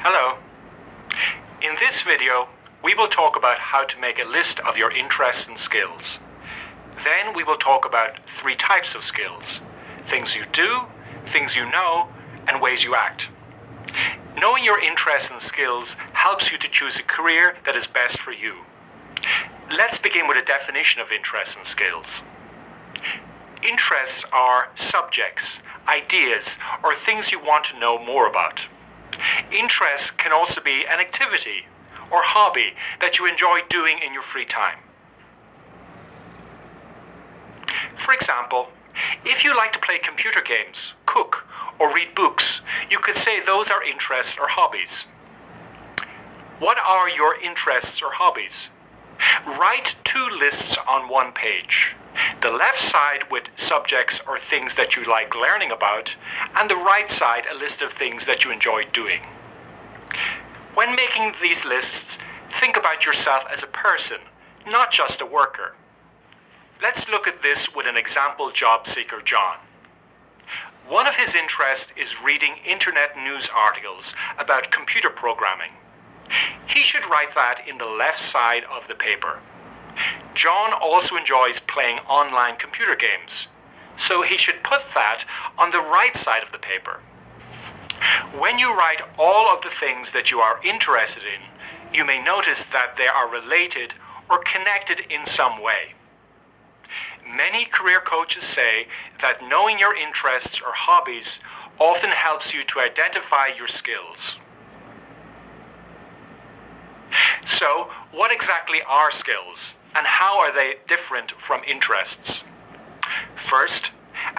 Hello. In this video, we will talk about how to make a list of your interests and skills. Then we will talk about 3 types of skills: things you do, things you know, and ways you act. Knowing your interests and skills helps you to choose a career that is best for you. Let's begin with a definition of interests and skills. Interests are subjects, ideas, or things you want to know more about. Interests can also be an activity or hobby that you enjoy doing in your free time. For example, if you like to play computer games, cook, or read books, you could say those are interests or hobbies. What are your interests or hobbies? Write 2 lists on 1 page. The left side with subjects or things that you like learning about, and the right side a list of things that you enjoy doing. When making these lists, think about yourself as a person, not just a worker. Let's look at this with an example job seeker, John. One of his interests is reading internet news articles about computer programming. He should write that in the left side of the paper. John also enjoys playing online computer games, so he should put that on the right side of the paper. When you write all of the things that you are interested in, you may notice that they are related or connected in some way. Many career coaches say that knowing your interests or hobbies often helps you to identify your skills. So, what exactly are skills, and how are they different from interests? First,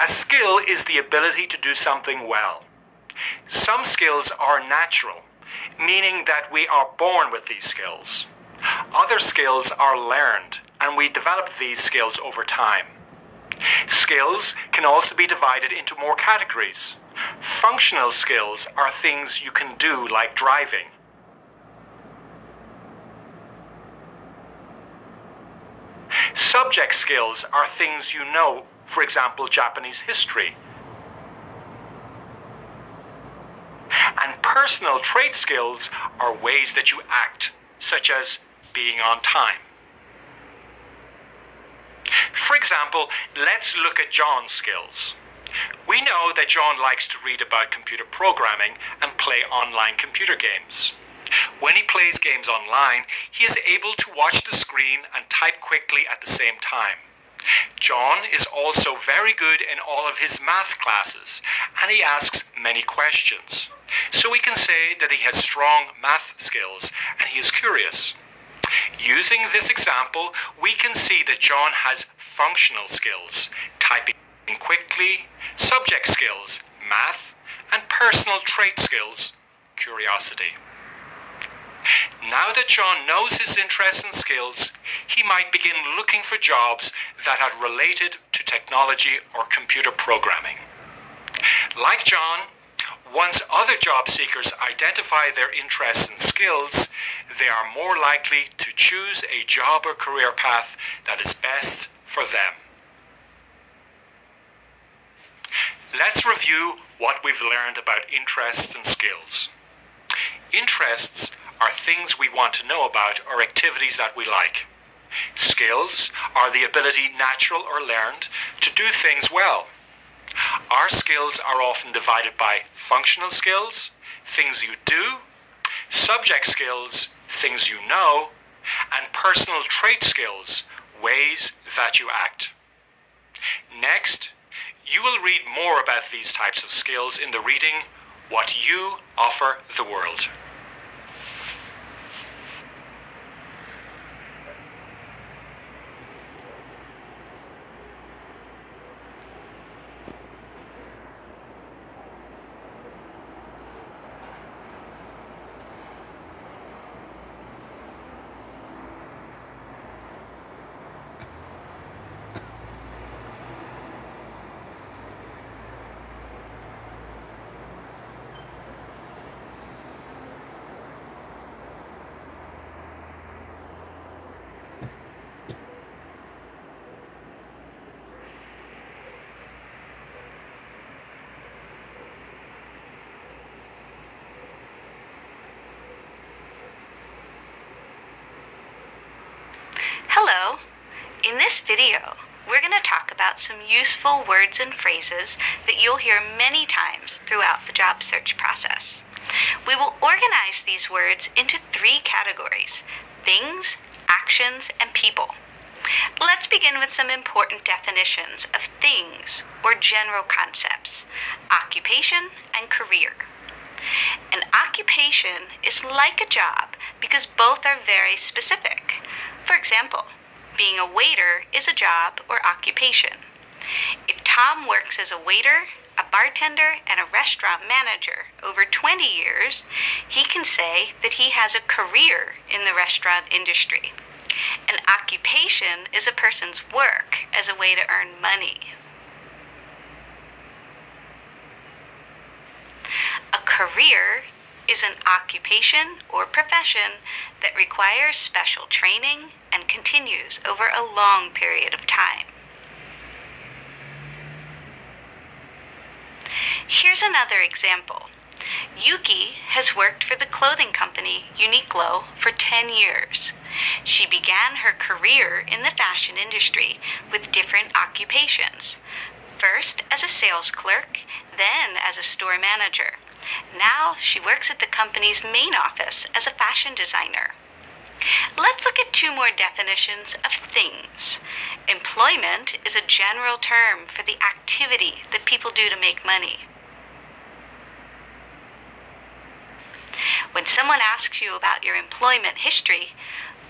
a skill is the ability to do something well. Some skills are natural, meaning that we are born with these skills. Other skills are learned, and we develop these skills over time. Skills can also be divided into more categories. Functional skills are things you can do, like driving. Subject skills are things you know, for example, Japanese history. And personal trait skills are ways that you act, such as being on time. For example, let's look at John's skills. We know that John likes to read about computer programming and play online computer games. When he plays games online, he is able to watch the screen and type quickly at the same time. John is also very good in all of his math classes, and he asks many questions. So we can say that he has strong math skills and he is curious. Using this example, we can see that John has functional skills, typing quickly, subject skills, math, and personal trait skills, curiosity. Now that John knows his interests and skills, he might begin looking for jobs that are related to technology or computer programming. Like John, once other job seekers identify their interests and skills, they are more likely to choose a job or career path that is best for them. Let's review what we've learned about interests and skills. Interests are things we want to know about or activities that we like. Skills are the ability, natural or learned, to do things well. Our skills are often divided by functional skills, things you do, subject skills, things you know, and personal trait skills, ways that you act. Next, you will read more about these types of skills in the reading, What You Offer the World. In this video, we're going to talk about some useful words and phrases that you'll hear many times throughout the job search process. We will organize these words into 3 categories: things, actions, and people. Let's begin with some important definitions of things or general concepts: occupation and career. An occupation is like a job because both are very specific. For example, being a waiter is a job or occupation. If Tom works as a waiter, a bartender, and a restaurant manager over 20 years, he can say that he has a career in the restaurant industry. An occupation is a person's work as a way to earn money. A career is an occupation or profession that requires special training and continues over a long period of time. Here's another example. Yuki has worked for the clothing company Uniqlo for 10 years. She began her career in the fashion industry with different occupations. First as a sales clerk, then as a store manager. Now she works at the company's main office as a fashion designer. Let's look at 2 more definitions of things. Employment is a general term for the activity that people do to make money. When someone asks you about your employment history,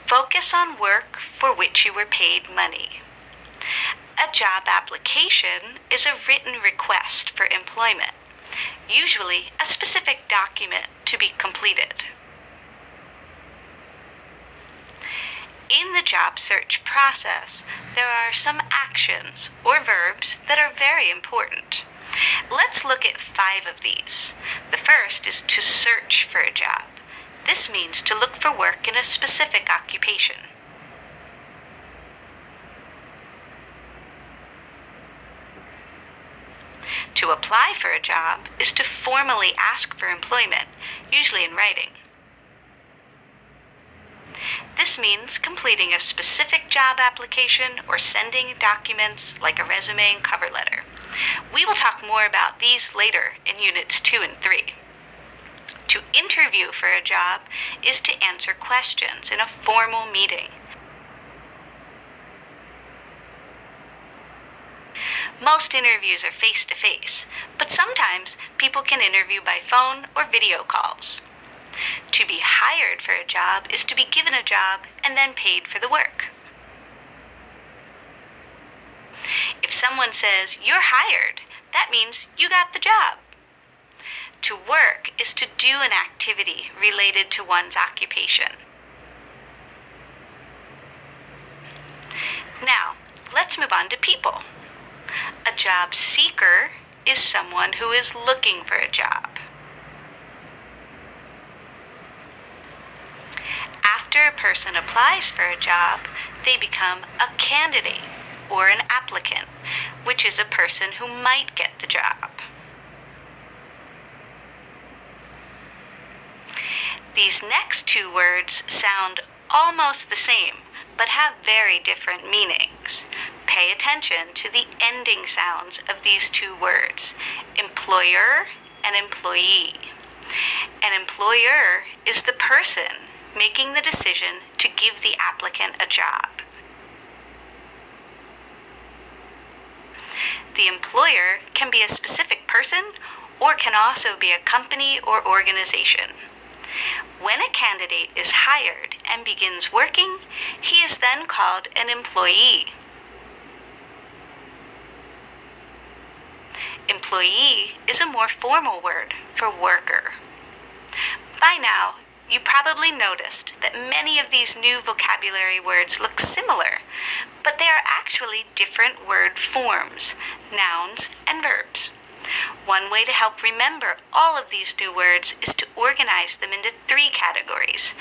focus on work for which you were paid money. A job application is a written request for employment, usually a specific document to be completed. In the job search process, there are some actions or verbs that are very important. Let's look at 5 of these. The first is to search for a job. This means to look for work in a specific occupation. To apply for a job is to formally ask for employment, usually in writing. This means completing a specific job application or sending documents like a resume and cover letter. We will talk more about these later in Units 2 and 3. To interview for a job is to answer questions in a formal meeting. Most interviews are face-to-face, but sometimes people can interview by phone or video calls. To be hired for a job is to be given a job and then paid for the work. If someone says, "You're hired," that means you got the job. To work is to do an activity related to one's occupation. Now, let's move on to people. A job seeker is someone who is looking for a job. After a person applies for a job, they become a candidate or an applicant, which is a person who might get the job. These next 2 words sound almost the same, but have very different meanings. Pay attention to the ending sounds of these 2 words: employer and employee. An employer is the person making the decision to give the applicant a job. The employer can be a specific person or can also be a company or organization. When a candidate is hired and begins working, he is then called an employee. Employee is a more formal word for worker. By now, you probably noticed that many of these new vocabulary words look similar, but they are actually different word forms, nouns, and verbs. One way to help remember all of these new words is to organize them into 3 categories.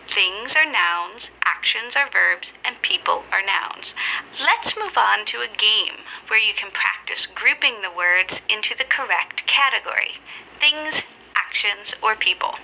Things are nouns, actions are verbs, and people are nouns. Let's move on to a game where you can practice grouping the words into the correct category: things, actions, or people.